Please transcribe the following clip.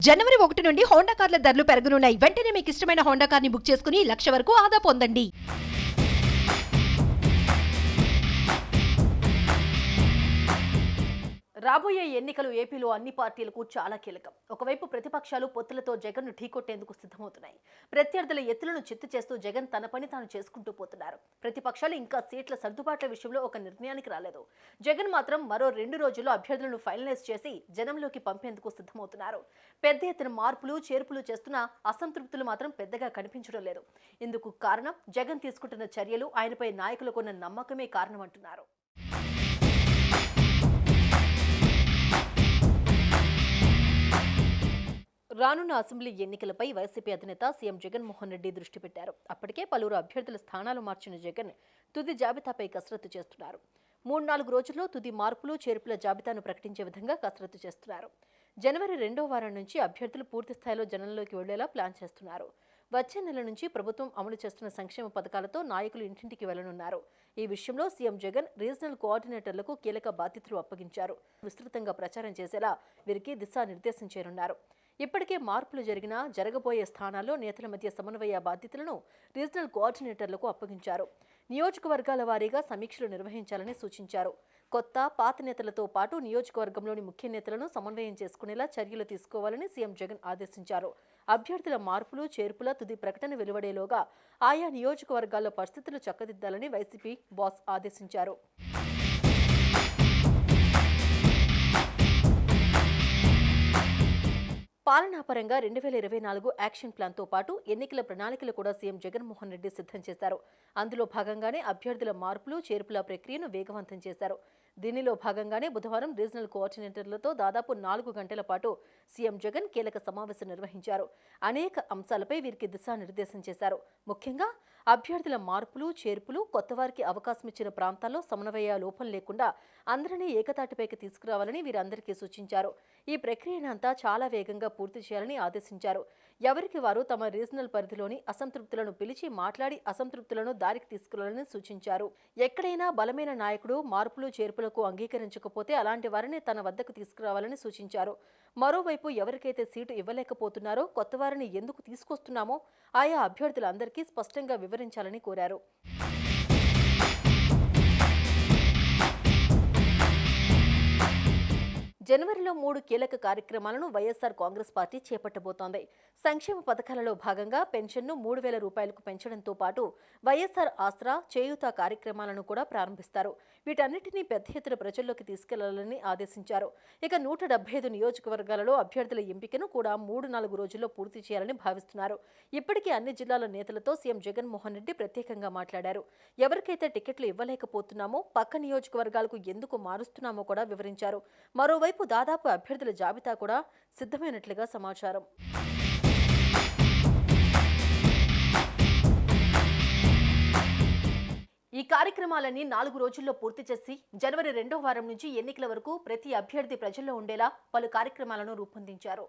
జనవరి 1 నుండి హోండా కార్ల ధరలు పెరగనున్నాయి. వెంటనే మీకు ఇష్టమైన హోండా కార్ని బుక్ చేసుకుని 1,00,000 వరకు ఆదా పొందండి. రాబోయే ఎన్నికలు ఏపీలో అన్ని పార్టీలకు చాలా కీలకం. ఒకవైపు ప్రతిపక్షాలు పొత్తులతో జగన్ను ఢీకొట్టేందుకు సిద్ధమవుతున్నాయి. ప్రత్యర్థుల ఎత్తులను చిత్తు చేస్తూ జగన్ తన పని తాను చేసుకుంటూ పోతున్నారు. ప్రతిపక్షాలు ఇంకా సీట్ల సర్దుబాట్ల విషయంలో ఒక నిర్ణయానికి రాలేదు. జగన్ మాత్రం మరో 2 రోజుల్లో అభ్యర్థులను ఫైనలైజ్ చేసి జనంలోకి పంపేందుకు సిద్ధమవుతున్నారు. పెద్ద ఎత్తున మార్పులు చేర్పులు చేస్తున్న అసంతృప్తులు మాత్రం పెద్దగా కనిపించడం లేదు. ఇందుకు కారణం జగన్ తీసుకుంటున్న చర్యలు, ఆయనపై నాయకులకు ఉన్న నమ్మకమే కారణమంటున్నారు. రానున్న అసెంబ్లీ ఎన్నికలపై వైసీపీ అధినేత సీఎం జగన్మోహన్ రెడ్డి దృష్టి పెట్టారు. అప్పటికే పలువురు అభ్యర్థుల స్థానాలు మార్చిన జగన్ తుది జాబితాపై కసరత్తు చేస్తున్నారు. 3-4 రోజుల్లో తుది మార్పులు చేర్పుల జాబితాను ప్రకటించే విధంగా కసరత్తు చేస్తున్నారు. జనవరి 2వ వారం నుంచి అభ్యర్థులు పూర్తి స్థాయిలో జనంలోకి వెళ్లేలా ప్లాన్ చేస్తున్నారు. వచ్చే నెల నుంచి ప్రభుత్వం అమలు చేస్తున్న సంక్షేమ పథకాలతో నాయకులు ఇంటింటికి వెళ్లనున్నారు. ఈ విషయంలో సీఎం జగన్ రీజనల్ కోఆర్డినేటర్లకు కీలక బాధ్యతలు అప్పగించారు. విస్తృతంగా ప్రచారం చేసేలా వీరికి దిశానిర్దేశం చేయనున్నారు. ఇప్పటికే మార్పులు జరిగినా జరగబోయే స్థానాల్లో నేతల మధ్య సమన్వయ బాధ్యతలను రీజనల్ కోఆర్డినేటర్లకు అప్పగించారు. నియోజకవర్గాల వారీగా సమీక్షలు నిర్వహించాలని సూచించారు. కొత్త పాత నేతలతో పాటు నియోజకవర్గంలోని ముఖ్య నేతలను సమన్వయం చేసుకునేలా చర్యలు తీసుకోవాలని సీఎం జగన్ ఆదేశించారు. అభ్యర్థుల మార్పులు చేర్పుల తుది ప్రకటన వెలువడేలోగా ఆయా నియోజకవర్గాల్లో పరిస్థితులు చక్కదిద్దాలని వైసీపీ బాస్ ఆదేశించారు. పాలనాపరంగా 2024 యాక్షన్ ప్లాన్తో పాటు ఎన్నికల ప్రణాళికలు కూడా సీఎం జగన్మోహన్ రెడ్డి సిద్ధం చేశారు. అందులో భాగంగానే అభ్యర్థుల మార్పులు చేర్పుల ప్రక్రియను వేగవంతం చేశారు. దీనిలో భాగంగానే బుధవారం రీజనల్ కోఆర్డినేటర్లతో దాదాపు 4 గంటల పాటు సీఎం జగన్ కీలక సమావేశం నిర్వహించారు. అనేక అంశాలపై వీరికి దిశానిర్దేశం చేశారు. ముఖ్యంగా అభ్యర్థుల మార్పులు చేర్పులు, కొత్తవారికి అవకాశం ఇచ్చిన ప్రాంతాల్లో సమన్వయ లోపం లేకుండా అందరినీ ఏకతాటిపైకి తీసుకురావాలని వీరందరికీ సూచించారు. ఈ ప్రక్రియనంతా చాలా వేగంగా పూర్తి చేయాలని ఆదేశించారు. ఎవరికి వారు తమ రీజనల్ పరిధిలోని అసంతృప్తులను పిలిచి మాట్లాడి అసంతృప్తులను దారికి తీసుకురావాలని సూచించారు. ఎక్కడైనా బలమైన నాయకుడు మార్పులు చేర్పులకు అంగీకరించకపోతే అలాంటి వారిని తన వద్దకు తీసుకురావాలని సూచించారు. మరోవైపు ఎవరికైతే సీటు ఇవ్వలేకపోతున్నారో కొత్త వారిని ఎందుకు తీసుకొస్తున్నామో ఆయా అభ్యర్థులందరికీ స్పష్టంగా వివరించాలని కోరారు. జనవరిలో 3 కీలక కార్యక్రమాలను వైఎస్ఆర్ కాంగ్రెస్ పార్టీ చేపట్టబోతోంది. సంక్షేమ పథకాలలో భాగంగా పెన్షన్ను 3,000 రూపాయలకు పెంచడంతో పాటు వైఎస్ఆర్ ఆసరా, చేయూత కార్యక్రమాలను కూడా ప్రారంభిస్తారు. వీటన్నిటినీ పెద్ద ఎత్తున ప్రజల్లోకి తీసుకెళ్లాలని ఆదేశించారు. ఇక 175 నియోజకవర్గాలలో అభ్యర్థుల ఎంపికను కూడా 3-4 రోజుల్లో పూర్తి చేయాలని భావిస్తున్నారు. ఇప్పటికే అన్ని జిల్లాల నేతలతో సీఎం జగన్మోహన్ రెడ్డి ప్రత్యేకంగా మాట్లాడారు. ఎవరికైతే టికెట్లు ఇవ్వలేకపోతున్నామో, పక్క నియోజకవర్గాలకు ఎందుకు మారుస్తున్నామో కూడా వివరించారు. మరోవైపు దాదాపు అభ్యర్థుల జాబితా కూడా సిద్ధమైనట్లుగా సమాచారం. ఈ కార్యక్రమాలన్నీ 4 రోజుల్లో పూర్తి చేసి జనవరి 2వ వారం నుంచి ఎన్నికల వరకు ప్రతి అభ్యర్థి ప్రజల్లో ఉండేలా పలు కార్యక్రమాలను రూపొందించారు.